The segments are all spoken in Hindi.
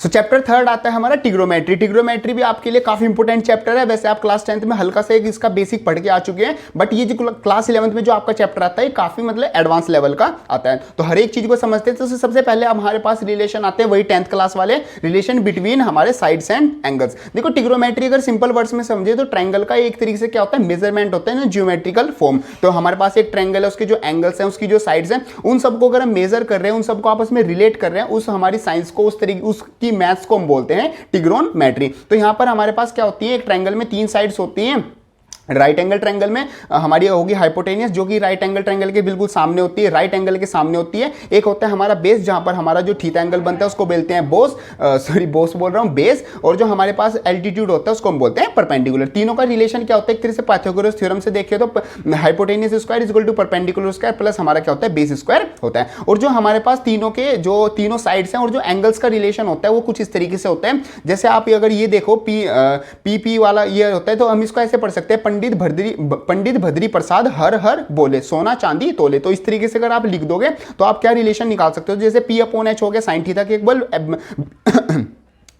सो चैप्टर थर्ड आता है हमारा टिग्रोमेट्री। टिग्रोमेट्री भी आपके लिए काफी इंपॉर्टेंट चैप्टर है। वैसे आप क्लास 10th में हल्का सा एक इसका बेसिक पढ़ के आ चुके हैं, बट ये जो क्लास 11th में जो आपका चैप्टर आता है काफी मतलब एडवांस लेवल का आता है। तो हर एक चीज को समझते हैं। तो सबसे पहले हमारे पास रिलेशन आते हैं वही 10th क्लास वाले, रिलेशन बिटवीन हमारे साइड्स एंड एंगल्स। देखो टिग्रोमेट्री अगर सिंपल वर्ड्स में समझे तो ट्रायंगल का एक तरीके से क्या होता है, मेजरमेंट होता है ना, ज्योमेट्रिकल फॉर्म। तो हमारे पास एक ट्रायंगल है, उसके जो एंगल्स हैं, उसकी जो साइड्स हैं, उन सबको अगर हम मेजर कर रहे हैं, उन सबको आपस में रिलेट कर रहे हैं, उस हमारी साइंस को, उस तरीके उसकी मैथ्स को हम बोलते हैं टिग्रोमेट्री। तो यहां पर हमारे पास क्या होती है, एक ट्रायंगल में 3 साइड्स होती हैं। राइट एंगल ट्रायंगल में हमारी होगी हाइपोटेनियस, जो कि राइट एंगल ट्रायंगल के बिल्कुल सामने होती है, राइट एंगल के सामने होती है। एक होता है हमारा बेस, जहां पर हमारा जो थीटा एंगल बनता है उसको बोलते हैं बोस बोल रहा हूं, बेस। और जो हमारे पास एल्टीट्यूड होता है उसको हम बोलते हैं परपेंडिकुलर। तीनों का रिलेशन क्या होता है, एक तरह से पाइथागोरस थ्योरम से देखें तो hypotenuse square is equal to perpendicular square plus हमारा क्या होता है, बेस स्क्वायर होता है। और जो हमारे पास तीनों के जो तीनों साइड्स हैं और जो एंगल्स का रिलेशन होता है वो कुछ इस तरीके से होता है। जैसे आप अगर ये देखो पी वाला ये होता है, तो हम इसको ऐसे पढ़ सकते हैं, पंडित भद्री प्रसाद हर हर बोले, सोना चांदी तोले। तो इस तरीके से अगर आप लिख दोगे तो आप क्या रिलेशन निकाल सकते हो, जैसे P अपॉन H हो गया साइन थीटा के इक्वल,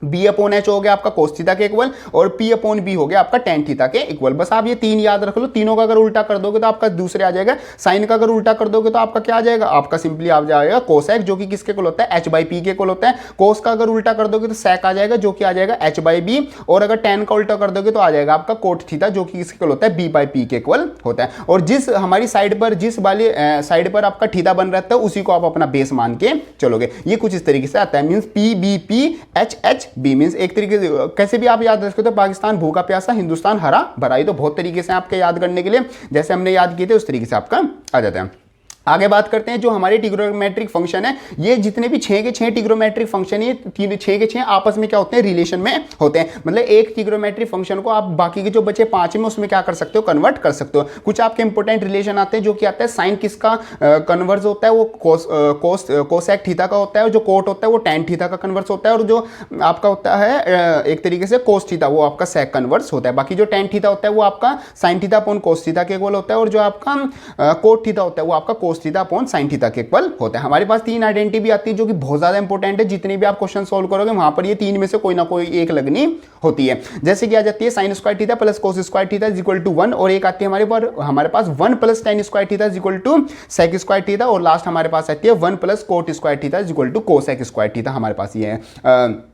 बी अपॉन एच हो गया आपका कोस थीटा के इक्वल, और पी अपॉन बी हो गया आपका टेन थीटा के इक्वल। बस आप ये 3 याद रख लो। तीनों का अगर उल्टा कर दोगे तो आपका दूसरे आ जाएगा। साइन का अगर उल्टा कर दोगे तो आपका क्या आ जाएगा, आपका सिंपली आ जाएगा कोसेक, जो कि किसके इक्वल होता है, एच बाई पी के इक्वल होता है। कोस का अगर उल्टा कर दोगे तो सेक आ जाएगा, जो कि आ जाएगा एच बाई बी। और अगर टेन का उल्टा कर दोगे तो आ जाएगा आपका कोट थीटा, जो कि किसके इक्वल होता है, बी बाई पी के इक्वल होता है। और जिस हमारी साइड पर, जिस वाली साइड पर आपका थीटा बन रहता है उसी को आप अपना बेस मान के चलोगे। ये कुछ इस तरीके से आता है, means P B P H H B, मींस एक तरीके कैसे भी आप याद रख सकते हो, पाकिस्तान भूखा प्यासा, हिंदुस्तान हरा भरा। तो बहुत तरीके से आपके याद करने के लिए जैसे हमने याद किए थे उस तरीके से आपका आ जाता है। आगे बात करते हैं जो हमारे टिग्रोमेट्रिक फंक्शन है। ये जितने भी 6 के 6 टिग्रोमेट्रिक फंक्शन है, ये 6 के 6 आपस में क्या होते हैं, रिलेशन में होते हैं। मतलब एक टिग्रोमेट्रिक फंक्शन को आप बाकी के जो बचे 5 में उसमें क्या कर सकते हो, कन्वर्ट कर सकते हो। कुछ आपके इंपॉर्टेंट रिलेशन आते हैं, जो कि आता है साइन किसका कन्वर्स होता है, वो कोसेक थीटा का होता है। जो कोट होता है वो टेन थीटा का कन्वर्स होता है। और जो आपका होता है एक तरीके से कोस थीटा, वो आपका सेक कन्वर्स होता है। बाकी जो टेन थीटा होता है वो आपका साइन थीटा अपॉन कोस थीटा के इक्वल होता है। और जो आपका कोट थीटा होता है वो आपका cos theta upon sine theta के इक्वल होता है। हमारे पास 3 आइडेंटिटी भी आती है, जो कि बहुत ज्यादा इंपॉर्टेंट है। जितने भी आप क्वेश्चन सॉल्व करोगे वहां पर ये 3 में से कोई ना कोई एक लगनी होती है। जैसे कि आ जाती है sine square theta plus cos square theta is equal to 1, और एक आती है हमारे पास 1 plus tan square theta is equal to sec square theta, और लास्ट हमारे पास आती है 1 plus cot square theta is equal to cosec square theta. हमारे पास ये है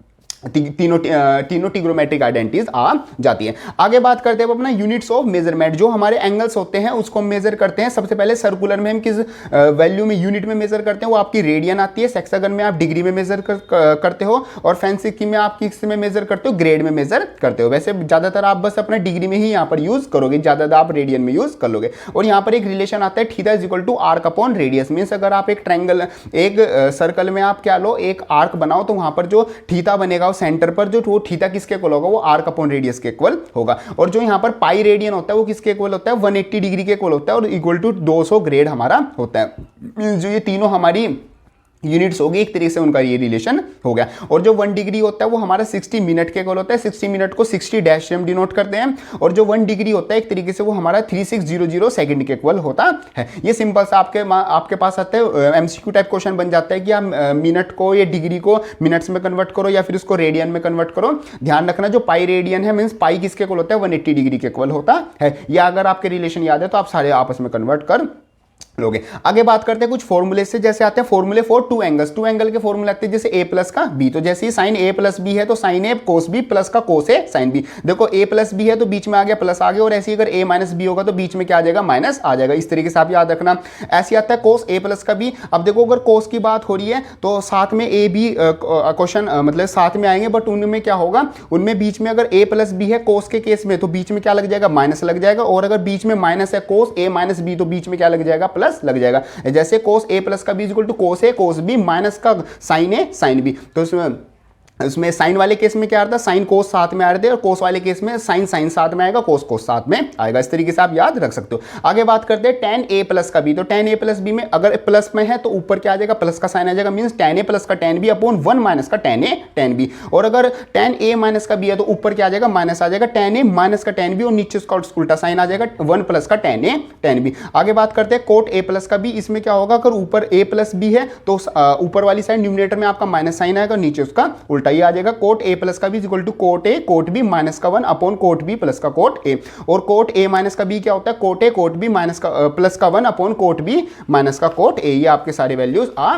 तीनों टिग्रोमेट्रिक आइडेंटिटीज आ जाती है। आगे बात करते हैं अपना यूनिट्स ऑफ मेजरमेंट। जो हमारे एंगल्स होते हैं उसको हम मेजर करते हैं। सबसे पहले सर्कुलर में हम किस वैल्यू में, यूनिट में मेजर करते हैं, वो आपकी रेडियन आती है। सेक्सागन में आप डिग्री में मेजर करते हो, और फैंसी में आप किस में मेजर करते हो, ग्रेड में मेजर करते हो। वैसे ज्यादातर आप बस अपना डिग्री में ही यहाँ पर यूज करोगे, ज्यादातर आप रेडियन में यूज कर लोगे। और यहाँ पर एक रिलेशन आता है theta is equal to arc upon radius. Means अगर आप एक ट्रायंगल, एक सर्कल में आप क्या लो, एक आर्क बनाओ, तो वहां पर जो थीटा बनेगा वो सेंटर पर, जो वो थीटा किसके इक्वल होगा, वो आर्क अपॉन रेडियस के इक्वल होगा। और जो यहाँ पर पाई रेडियन होता है वो किसके इक्वल होता है, 180 डिग्री के इक्वल होता है, और इक्वल टू 200 ग्रेड हमारा होता है। जो ये तीनों हमारी यूनिट्स होगी, एक तरीके से उनका ये रिलेशन हो गया। और जो 1 डिग्री होता है वो हमारा 60 मिनट के इक्वल होता है। 60 मिनट को 60 डैश से हम डिनोट करते हैं। और जो 1 डिग्री होता है एक तरीके से वो हमारा 3600 सेकंड के इक्वल होता है। ये सिंपल सा आपके पास आता है, एमसीक्यू टाइप क्वेश्चन बन जाता है कि आप मिनट को या डिग्री को मिनट्स में कन्वर्ट करो या फिर उसको रेडियन में कन्वर्ट करो। ध्यान रखना जो पाई रेडियन है, मीन्स पाई किसके इक्वल होता है, 180 डिग्री के इक्वल होता है। या अगर आपके रिलेशन याद है तो आप सारे आपस में कन्वर्ट कर लोगे। आगे बात करते हैं कुछ फॉर्मूले से। जैसे आते हैं फॉर्मूले फॉर 2 एंगल्स। 2 एंगल के फॉर्मूले आते हैं जैसे a प्लस का b। तो जैसे ही साइन a प्लस b है तो sine a cos b plus का कोस a साइन b। देखो a प्लस b है तो बीच में आ गया प्लस आ गया, और ऐसे ही अगर a माइनस b होगा तो बीच में क्या आ जाएगा, माइनस आ जाएगा। इस तरीके से आप याद रखना। ऐसे आता है कोस a प्लस का b। अब देखो अगर कोस की बात हो रही है तो साथ में a b क्वेश्चन मतलब साथ में आएंगे, बट उनमें क्या होगा, उनमें बीच में अगर a प्लस b है कोस के केस में तो बीच में क्या लग जाएगा, माइनस लग जाएगा। और अगर बीच में माइनस है कोस a माइनस b तो बीच में क्या लग जाएगा, प्लस लग जाएगा। जैसे कोस a प्लस का b equal to cos a cos b minus का साइन a साइन b। तो उसमें साइन वाले केस में क्या आता है, साइन कोस साथ में आ रहे थे, और कोस वाले केस में साइन साइन साथ में आएगा, कोस कोस साथ में आएगा। इस तरीके से आप याद रख सकते हो। आगे बात करते हैं tan a प्लस का b। तो tan a प्लस b में अगर प्लस में है तो ऊपर क्या आ जाएगा, प्लस का साइन आ जाएगा। मींस tan a प्लस का tan b अपॉन 1 माइनस का tan a tan b। और अगर tan a माइनस का b है तो ऊपर क्या आ जाएगा, माइनस आ जाएगा, tan a माइनस का tan b, और नीचे उसका उल्टा साइन आ जाएगा 1 प्लस का tan a tan b। आगे बात करते हैं कोट a प्लस का b। इसमें क्या होगा, अगर ऊपर a प्लस b है तो ऊपर वाली साइड न्यूमरेटर में आपका माइनस साइन आएगा, नीचे उसका उल्टा। सही आ जाएगा। कोट ए प्लस का B equal to cot A cot B minus का 1 अपॉन कोट बी प्लस का कोट ए, और कोट ए माइनस का बी क्या होता है, cot A cot B minus का प्लस का 1 अपॉन कोट बी माइनस का कोट ए। ये आपके सारे वैल्यूज आ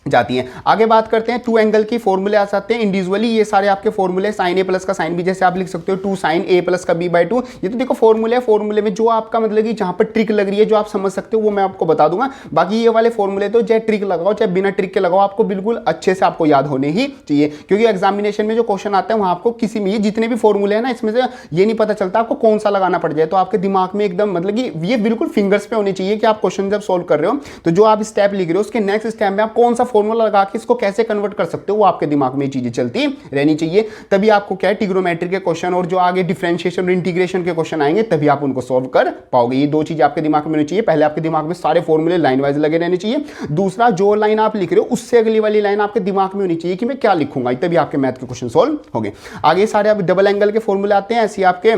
जाती हैं। आगे बात करते हैं टू एंगल की फॉर्मूले आ सकते हैं इंडिविजुअली, ये सारे आपके फॉर्मूले साइन ए प्लस का साइन बी, जैसे आप लिख सकते हो 2 साइन ए प्लस का बी बाई 2। ये तो देखो फॉर्मूले है, फॉर्मूले में जो आपका मतलब कि जहां पर ट्रिक लग रही है जो आप समझ सकते हो वो मैं आपको बता दूंगा। बाकी ये वाले फॉर्मूले तो चाहे ट्रिक लगाओ चाहे बिना ट्रिक के लगाओ, आपको बिल्कुल अच्छे से आपको याद होने ही चाहिए, क्योंकि एग्जामिनेशन में जो क्वेश्चन आते हैं वहां आपको किसी में ये जितने भी फॉर्मूले हैं ना इसमें से ये नहीं पता चलता आपको कौन सा लगाना पड़ जाए, तो आपके दिमाग में एकदम मतलब कि ये बिल्कुल फिंगर्स पे होनी चाहिए कि आप क्वेश्चन जब सोल्व कर रहे हो तो जो आप स्टेप लिख रहे हो उसके नेक्स्ट स्टेप में आप कौन सा फॉर्मूला लगा के कैसे कन्वर्ट कर सकते हो वो आपके दिमाग में चीजें चलती रहनी चाहिए। तभी आपको क्या है ट्रिग्नोमेट्री के क्वेश्चन और जो आगे डिफरेंशिएशन और इंटीग्रेशन के क्वेश्चन आएंगे तभी आप उनको सॉल्व कर पाओगे। ये दो चीजें आपके दिमाग में होनी चाहिए, पहले आपके दिमाग में सारे फॉर्मूले लाइन वाइज लगे रहने चाहिए, दूसरा जो लाइन आप लिख रहे हो उससे अगली वाली लाइन आपके दिमाग में होनी चाहिए कि मैं क्या लिखूंगा, तभी आपके मैथ के क्वेश्चन सॉल्व होंगे। आगे सारे आप डबल एंगल के फॉर्मूले आते हैं, ऐसे आपके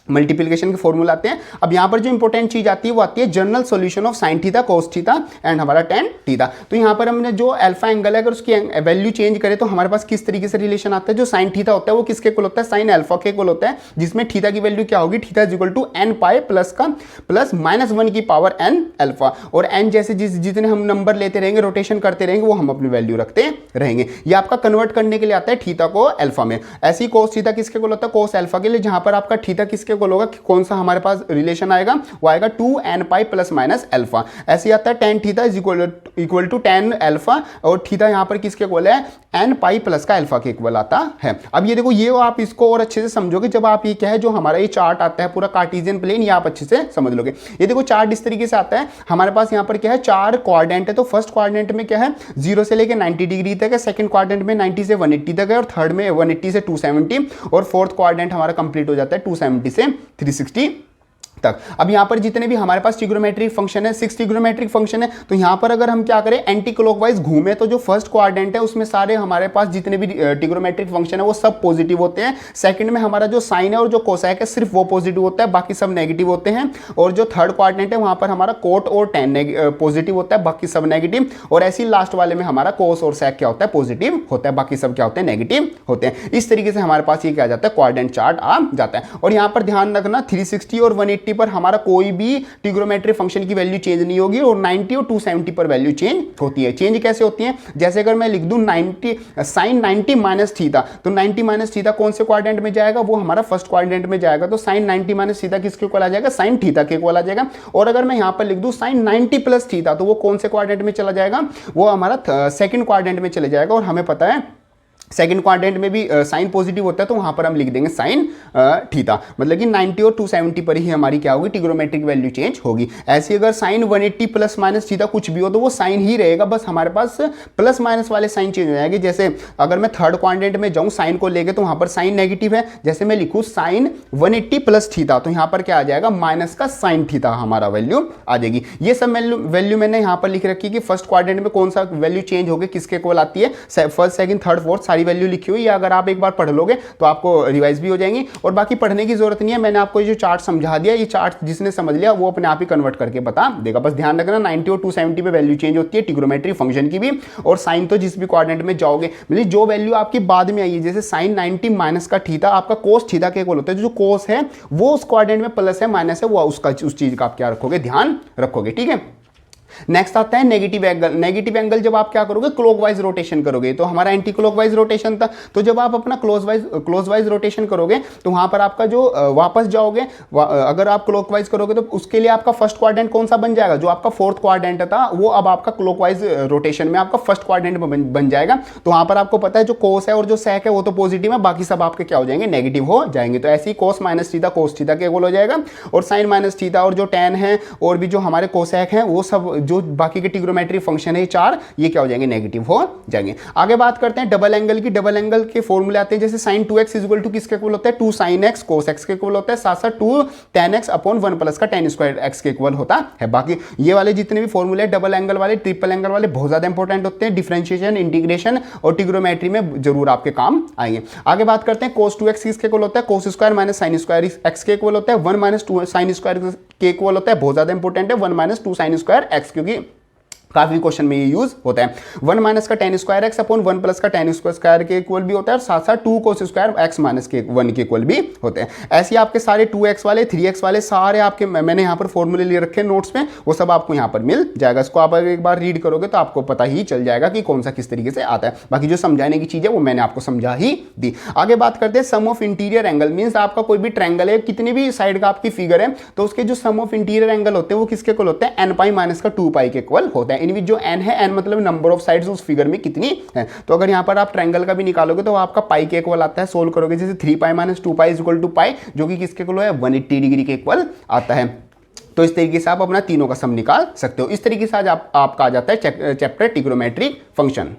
मल्टीप्लिकेशन के फॉर्मूला आते हैं। अब यहां पर जो इंपॉर्टेंट चीज आती है वो आती है general solution of sine theta cos theta and हमारा टेन थीटा। तो यहां पर हमने जो अल्फा एंगल है अगर उसकी वैल्यू चेंज करें तो हमारे पास किस तरीके से रिलेशन आता है, जो साइन थीटा होता है वो किसके इक्वल होता है, साइन अल्फा के इक्वल होता है, जिसमें थीटा की वैल्यू क्या होगी, theta is equal to n pi plus का प्लस माइनस 1 की पावर एन अल्फा, और एन जैसे जितने हम नंबर लेते रहेंगे रोटेशन करते रहेंगे वो हम अपनी वैल्यू रखते रहेंगे। ये आपका कन्वर्ट करने के लिए आता है थीटा को अल्फा में। ऐसी कोस थीटा किसके इक्वल होता है, कोस अल्फा के लिए, जहां पर आपका थीटा किसके इक्वल होगा, कौन सा हमारे पास रिलेशन आएगा, वो आएगा 2n pi plus minus alpha. ऐसे आता है tan theta is equal to tan alpha, और थीटा यहां पर किसके इक्वल है, n पाई प्लस का अल्फा के इक्वल आता है। अब ये देखो ये आप इसको और अच्छे से समझोगे जब आप ये क्या है जो हमारा ये चार्ट आता है पूरा कार्टेशियन प्लेन, ये आप अच्छे से समझ लोगे। ये देखो चार्ट इस तरीके से आता है, हमारे पास यहां पर क्या है 4 क्वाड्रेंट है, तो फर्स्ट क्वाड्रेंट में क्या है 0 से लेकर 90 डिग्री तक है, सेकंड क्वाड्रेंट में 90 से 180 तक है, और थर्ड में 180 से 270, और फोर्थ क्वाड्रेंट हमारा कंप्लीट हो जाता है 270 से 360 तक। अब यहां पर जितने भी हमारे पास ट्रिग्नोमेट्रिक फंक्शन है 6 ट्रिग्नोमेट्रिक फंक्शन है, तो यहां पर अगर हम क्या करें एंटी क्लॉकवाइज घूमे तो जो फर्स्ट क्वाड्रेंट है उसमें सारे हमारे पास जितने भी ट्रिग्नोमेट्रिक फंक्शन है वो सब पॉजिटिव होते हैं। सेकंड में हमारा जो साइन है और जो कोसाइक है सिर्फ वो पॉजिटिव होता है, बाकी सब नेगेटिव होते हैं। और जो थर्ड क्वाड्रेंट है वहां पर हमारा कोट और टेन पॉजिटिव होता है, बाकी सब नेगेटिव। और ऐसी लास्ट वाले में हमारा कोस और सेक क्या होता है, पॉजिटिव होता है, बाकी सब क्या होते हैं, नेगेटिव होते हैं। इस तरीके से हमारे पास ये क्या जाता है, क्वाड्रेंट चार्ट आ जाता है। और यहां पर ध्यान रखना 360 और 180 पर हमारा कोई भी ट्रिग्नोमेट्रिक फंक्शन की वैल्यू चेंज नहीं होगी, और 90 और 270 पर वैल्यू चेंज होती है। चेंज कैसे होती है, जैसे अगर मैं लिख दूं 90 साइन 90 माइनस थीटा, तो 90 माइनस थीटा कौन से क्वाड्रेंट में जाएगा, वो हमारा फर्स्ट क्वाड्रेंट में जाएगा, तो साइन 90 माइनस थीटा किसके इक्वल आ जाएगा, साइन थीटा के इक्वल आ जाएगा। और अगर मैं यहां पर लिख दूं साइन 90 प्लस थीटा, तो वो कौन से क्वाड्रेंट में चला जाएगा, वो हमारा सेकंड क्वाड्रेंट में चले जाएगा। और हमें पता है सेकंड क्वाड्रेंट में भी साइन पॉजिटिव होता है, तो वहां पर हम लिख देंगे साइन थीटा, मतलब कि 90 और 270 पर ही हमारी क्या होगी, ट्रिग्नोमेट्रिक वैल्यू चेंज होगी। ऐसे अगर साइन 180 प्लस माइनस थीटा कुछ भी हो तो वो साइन ही रहेगा, बस हमारे पास प्लस माइनस वाले साइन चेंज हो जाएंगे। जैसे अगर मैं थर्ड क्वाड्रेंट में जाऊं साइन को लेके तो वहां पर साइन नेगेटिव है, जैसे मैं लिखूं साइन 180 प्लस थीटा, तो यहां पर क्या आ जाएगा, माइनस का साइन थीटा हमारा वैल्यू आ जाएगी। ये सब वैल्यू मैंने यहां पर लिख रखी है कि फर्स्ट क्वाड्रेंट में कौन सा वैल्यू चेंज होगी, किसके इक्वल आती है, फर्स्ट सेकंड थर्ड फोर्थ सारी वैल्यू लिखी हुई है। अगर आप एक बार पढ़ लोगे तो आपको रिवाइज भी हो जाएंगी, और बाकी पढ़ने की जरूरत नहीं है, मैंने आपको जो चार्ट समझा दिया, ये चार्ट जिसने समझ लिया वो अपने आप ही कन्वर्ट करके बता देगा। बस ध्यान रखना 90 और 270 पे वैल्यू चेंज होती है ट्रिग्नोमेट्रिक फंक्शन की भी, और साइन तो जिस भी क्वाड्रेंट में जाओगे, मतलब जो वैल्यू आपकी बाद में आई है, जैसे साइन 90 माइनस का थीटा आपका कोस थीटा के इक्वल होता है, जो कोस है वो उस क्वाड्रेंट में प्लस है माइनस है, वो उसका उस चीज का आप क्या रखोगे, ध्यान रखोगे। ठीक है, नेक्स्ट आता है नेगेटिव एंगल। नेगेटिव एंगल जब आप क्या करोगे, क्लॉकवाइज रोटेशन करोगे, तो हमारा एंटी क्लॉकवाइज रोटेशन था, तो जब आप अपना क्लॉकवाइज रोटेशन करोगे तो वहां पर आपका जो वापस जाओगे, अगर आप क्लॉकवाइज करोगे तो उसके लिए आपका फर्स्ट क्वाड्रेंट कौन सा बन जाएगा, जो आपका फोर्थ क्वाड्रेंट था वो अब आपका क्लॉकवाइज रोटेशन में आपका फर्स्ट क्वाड्रेंट में बन जाएगा। तो वहां पर आपको पता है जो कोस है और जो सेक है वो तो पॉजिटिव है, बाकी सब आपके क्या हो जाएंगे, नेगेटिव हो जाएंगे। तो ऐसे ही cos minus theta cos theta के इक्वल हो जाएगा, और साइन माइनस थीटा और जो टेन है और भी जो हमारे कोसेक है वो सब जो बाकी के ट्रिग्नोमेट्रिक फंक्शन है चार, ये क्या हो जाएंगे, नेगेटिव हो जाएंगे। आगे बात करते हैं डबल एंगल की। डबल एंगल के फॉर्मूले आते हैं, जैसे sin 2x इक्वल टू किसके इक्वल होता है, 2 sin x cos x के इक्वल होता है, साथ साथ 2 tan x अपॉन 1 प्लस का tan स्क्वायर x के इक्वल होता है। बाकी ये वाले जितने भी फॉर्मूले डबल एंगल वाले ट्रिपल एंगल वाले बहुत ज्यादा इंपॉर्टेंट होते हैं, डिफरेंशिएशन इंटीग्रेशन और ट्रिग्नोमेट्री में जरूर आपके काम आएंगे। आगे बात करते हैं cos 2x किसके इक्वल होता है, cos square minus sin square x के इक्वल होता है, 1 माइनस 2 sin स्क्वायर के इक्वल होता है, बहुत ज्यादा इंपॉर्टेंट है, 1 माइनस 2 sin स्क्वायर x, क्योंकि काफी क्वेश्चन में ये यूज होता है। 1 माइनस का ten square x upon 1 plus का टेन स्क्वायर के इक्वल भी होता है, और साथ साथ 2 कोस स्क्वायर एक्स माइनस के 1 के इक्वल भी होते हैं। ऐसे आपके सारे 2x वाले 3x वाले सारे आपके मैंने यहाँ पर फॉर्मूले ले रखे हैं नोट्स में, वो सब आपको यहाँ पर मिल जाएगा। इसको आप एक बार रीड करोगे तो आपको पता ही चल जाएगा कि कौन सा किस तरीके से आता है। बाकी जो समझाने की चीज़ है वो मैंने आपको समझा ही दी। आगे बात करते हैं सम ऑफ इंटीरियर एंगल, मीन्स आपका कोई भी ट्रायंगल है, कितनी भी साइड का आपकी फिगर है, तो उसके जो सम ऑफ इंटीरियर एंगल होते हैं वो किसके इक्वल होते हैं, एन पाई माइनस का 2 पाई के इक्वल होता है। इनमें जो एन है, एन मतलब नंबर ऑफ साइड्स उस फिगर में कितनी है। तो अगर यहाँ पर आप ट्रायंगल का भी निकालोगे तो आपका पाई के इक्वल आता है, सोल्व करोगे जैसे 3 pi minus 2 pi is equal to pi, जो कि किसके इक्वल है, 180 डिग्री के इक्वल आता है। तो इस तरीके से आप अपना तीनों का सम निकाल सकते हो। इस तरीके से आज आपका आ जाता है चैप्टर ट्रिग्नोमेट्रिक फंक्शन।